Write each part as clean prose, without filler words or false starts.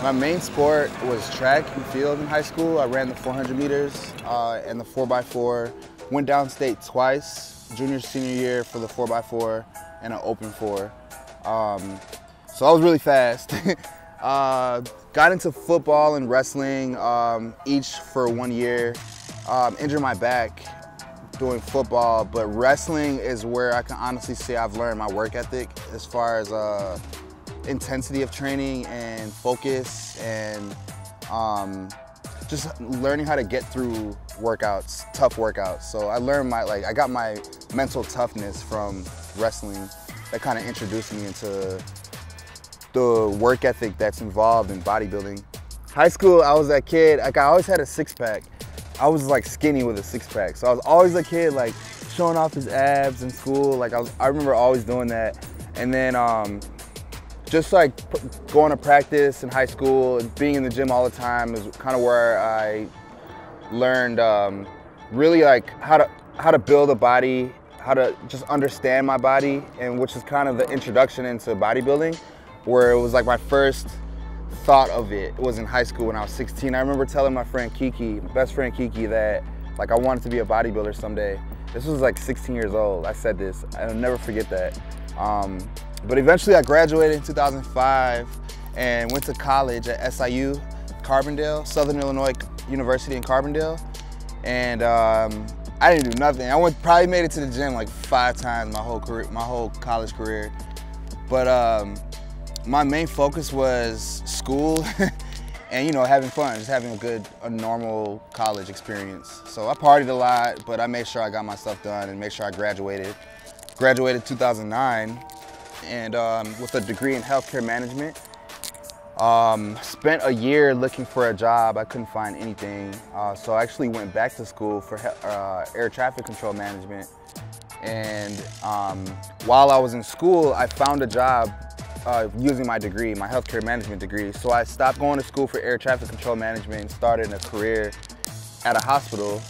My main sport was track and field in high school. I ran the 400 meters and the 4x4. Went downstate twice, junior, senior year for the 4x4 and an open 4. So I was really fast. Got into football and wrestling, each for 1 year. Injured my back doing football, but wrestling is where I can honestly say I've learned my work ethic as far as intensity of training and focus and just learning how to get through workouts, tough workouts. So I learned I got my mental toughness from wrestling. That kind of introduced me into the work ethic that's involved in bodybuilding. High school, I was that kid, I always had a six-pack. I was like skinny with a six-pack. So I was always a kid like showing off his abs in school. I remember always doing that. And then just like going to practice in high school and being in the gym all the time is kind of where I learned really like how to build a body, how to just understand my body, and which is kind of the introduction into bodybuilding, where it was like my first thought of it. It was in high school when I was 16. I remember telling my friend Kiki, my best friend Kiki, that like I wanted to be a bodybuilder someday. This was like 16 years old. I said this. I'll never forget that. But eventually I graduated in 2005 and went to college at SIU, Carbondale, Southern Illinois University in Carbondale. And I didn't do nothing. I probably made it to the gym like 5 times my whole career, my whole college career. But my main focus was school and, you know, having fun, just having a normal college experience. So I partied a lot, but I made sure I got my stuff done and made sure I graduated. Graduated 2009 and with a degree in healthcare management. Spent a year looking for a job. I couldn't find anything. So I actually went back to school for air traffic control management. And while I was in school, I found a job using my degree, my healthcare management degree. So I stopped going to school for air traffic control management and started a career at a hospital.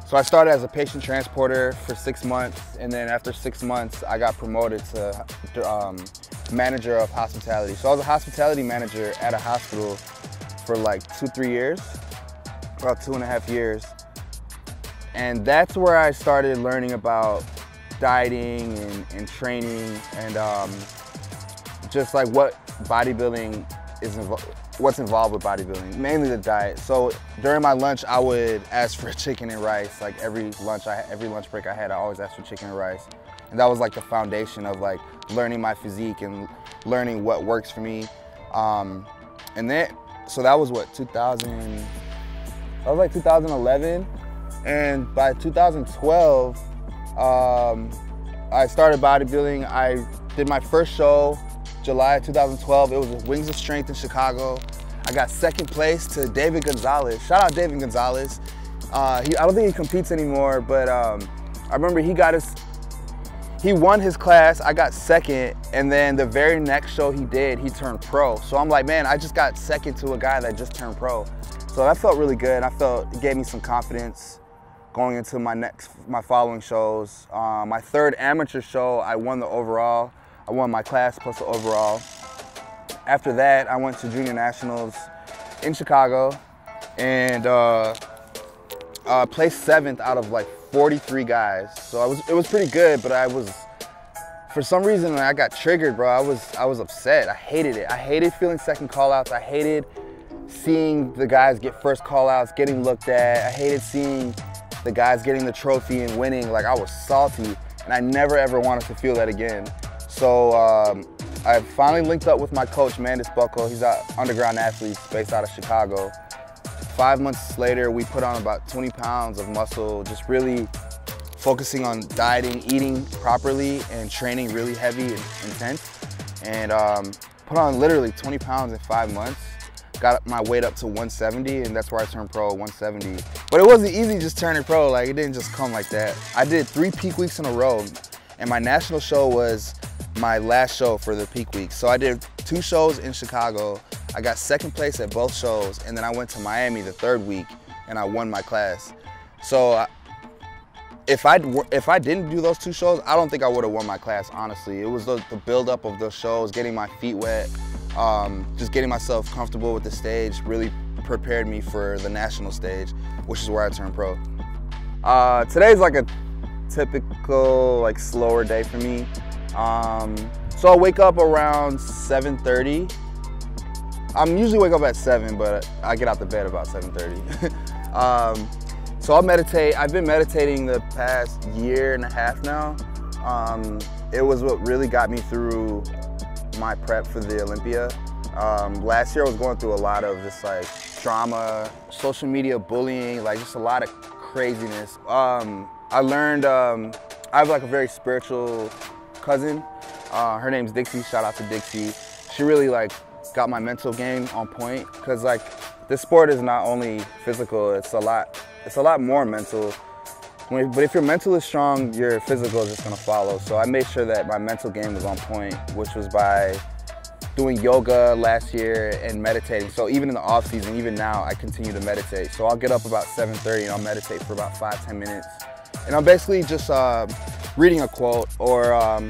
So I started as a patient transporter for 6 months, and then after 6 months, I got promoted to manager of hospitality. So I was a hospitality manager at a hospital for like 2-3 years, about 2.5 years. And that's where I started learning about dieting and training and just like what bodybuilding is what's involved with bodybuilding, mainly the diet. So during my lunch, I would ask for chicken and rice. Like every lunch break I had, I always asked for chicken and rice. And that was like the foundation of like learning my physique and learning what works for me. And then, so that was what, 2011. And by 2012, I started bodybuilding. I did my first show, July 2012. It was with Wings of Strength in Chicago. I got second place to David Gonzalez. Shout out David Gonzalez. I don't think he competes anymore, but I remember he won his class, I got second, and then the very next show he did, he turned pro. So I'm like, man, I just got second to a guy that just turned pro. So that felt really good. It gave me some confidence going into my following shows. My third amateur show, I won the overall. I won my class plus the overall. After that, I went to junior nationals in Chicago and placed 7th out of like 43 guys. So it was pretty good, but for some reason, when I got triggered, bro, I was upset. I hated it. I hated feeling second call-outs. I hated seeing the guys get first call-outs, getting looked at. I hated seeing the guys getting the trophy and winning. Like, I was salty, and I never ever wanted to feel that again. So I finally linked up with my coach, Mandis Buckle. He's an underground athlete based out of Chicago. 5 months later, we put on about 20 pounds of muscle, just really focusing on dieting, eating properly, and training really heavy and intense. And put on literally 20 pounds in 5 months. Got my weight up to 170, and that's where I turned pro, 170. But it wasn't easy just turning pro. Like, it didn't just come like that. I did 3 peak weeks in a row, and my national show was my last show for the peak week. So I did 2 shows in Chicago. I got second place at both shows, and then I went to Miami the 3rd week, and I won my class. So if I didn't do those 2 shows, I don't think I would have won my class, honestly. It was the build-up of those shows, getting my feet wet, Just getting myself comfortable with the stage really prepared me for the national stage, which is where I turned pro. Today's like a typical, like, slower day for me. So I'll wake up around 7:30. I'm usually wake up at 7, but I get out the bed about 7:30. So I'll meditate. I've been meditating the past year and a half now. It was what really got me through my prep for the Olympia. Last year I was going through a lot of just like drama, social media bullying, like just a lot of craziness. I learned, I have like a very spiritual cousin. Her name's Dixie, shout out to Dixie. She really like got my mental game on point, because like this sport is not only physical, it's a lot more mental. But if your mental is strong, your physical is just gonna follow. So I made sure that my mental game was on point, which was by doing yoga last year and meditating. So even in the off season, even now, I continue to meditate. So I'll get up about 7:30 and I'll meditate for about 5–10 minutes. And I'm basically just reading a quote, or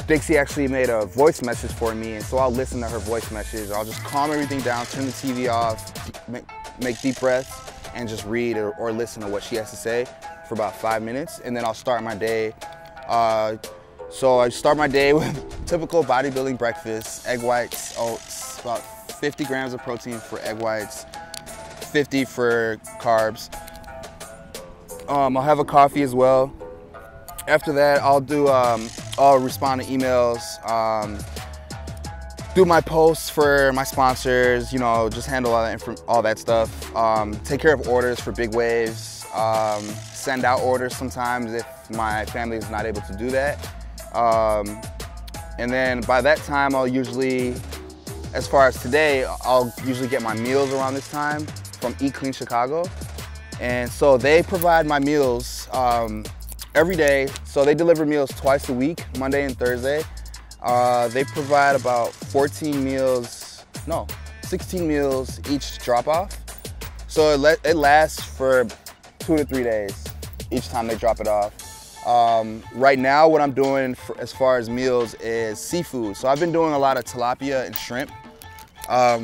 Dixie actually made a voice message for me, and so I'll listen to her voice message. I'll just calm everything down, turn the TV off, make deep breaths, and just read or listen to what she has to say for about 5 minutes, and then I'll start my day. So I start my day with typical bodybuilding breakfast: egg whites, oats, about 50 grams of protein for egg whites, 50 for carbs. I'll have a coffee as well. After that, I'll respond to emails, do my posts for my sponsors, you know, just handle all that stuff. Take care of orders for big waves, send out orders sometimes if my family is not able to do that. And then by that time, I'll usually, as far as today, I'll usually get my meals around this time from Eat Clean Chicago. And so they provide my meals every day. So they deliver meals twice a week, Monday and Thursday. They provide about 16 meals each drop off. So it lasts for 2 to 3 days each time they drop it off. Right now, what I'm doing as far as meals is seafood. So I've been doing a lot of tilapia and shrimp.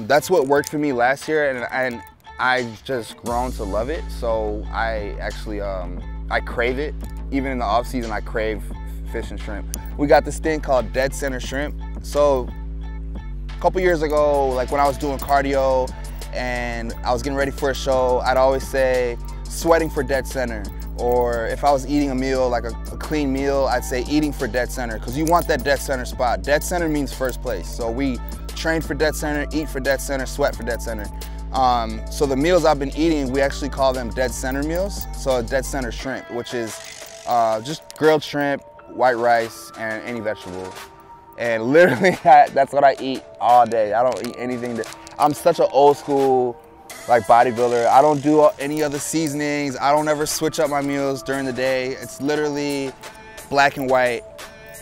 That's what worked for me last year, and I've just grown to love it. So I actually, I crave it. Even in the off season, I crave fish and shrimp. We got this thing called dead center shrimp. So a couple years ago, like when I was doing cardio and I was getting ready for a show, I'd always say sweating for dead center. Or if I was eating a meal, like a clean meal, I'd say eating for dead center, because you want that dead center spot. Dead center means first place. So we train for dead center, eat for dead center, sweat for dead center. So the meals I've been eating, we actually call them dead center meals. So dead center shrimp, which is just grilled shrimp, white rice, and any vegetable. And literally that's what I eat all day. I don't eat anything I'm such an old school like bodybuilder. I don't do any other seasonings. I don't ever switch up my meals during the day. It's literally black and white,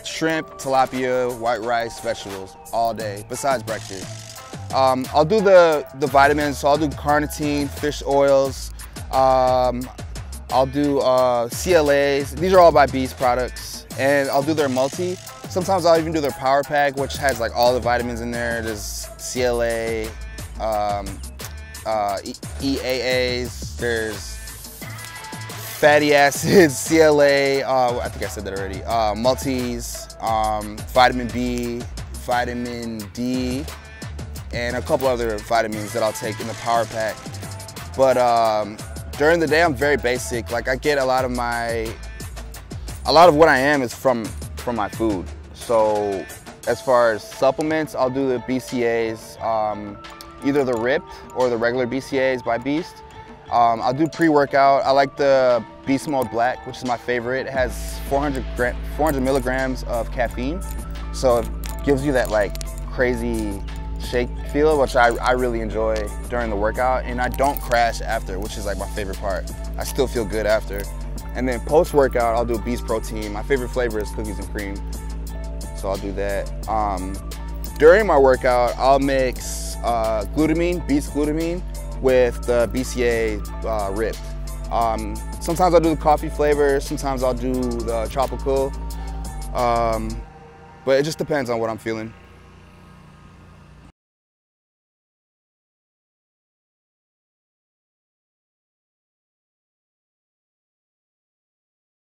shrimp, tilapia, white rice, vegetables all day, besides breakfast. I'll do the vitamins, so I'll do carnitine, fish oils. I'll do CLAs. These are all by Beast products. And I'll do their multi. Sometimes I'll even do their power pack, which has like all the vitamins in there. There's CLA, EAAs, there's fatty acids, CLA, I think I said that already, multis, vitamin B, vitamin D, and a couple other vitamins that I'll take in the power pack. But during the day, I'm very basic. Like I get a lot of what I am is from my food. So as far as supplements, I'll do the BCAAs, either the ripped or the regular BCAAs by Beast. I'll do pre-workout. I like the Beast Mode Black, which is my favorite. It has 400 milligrams of caffeine. So it gives you that like crazy shake feel, which I really enjoy during the workout. And I don't crash after, which is like my favorite part. I still feel good after. And then post-workout, I'll do Beast Protein. My favorite flavor is cookies and cream. So I'll do that. During my workout, I'll mix glutamine, Beast glutamine, with the BCA ripped. Sometimes I'll do the coffee flavor, sometimes I'll do the tropical, but it just depends on what I'm feeling.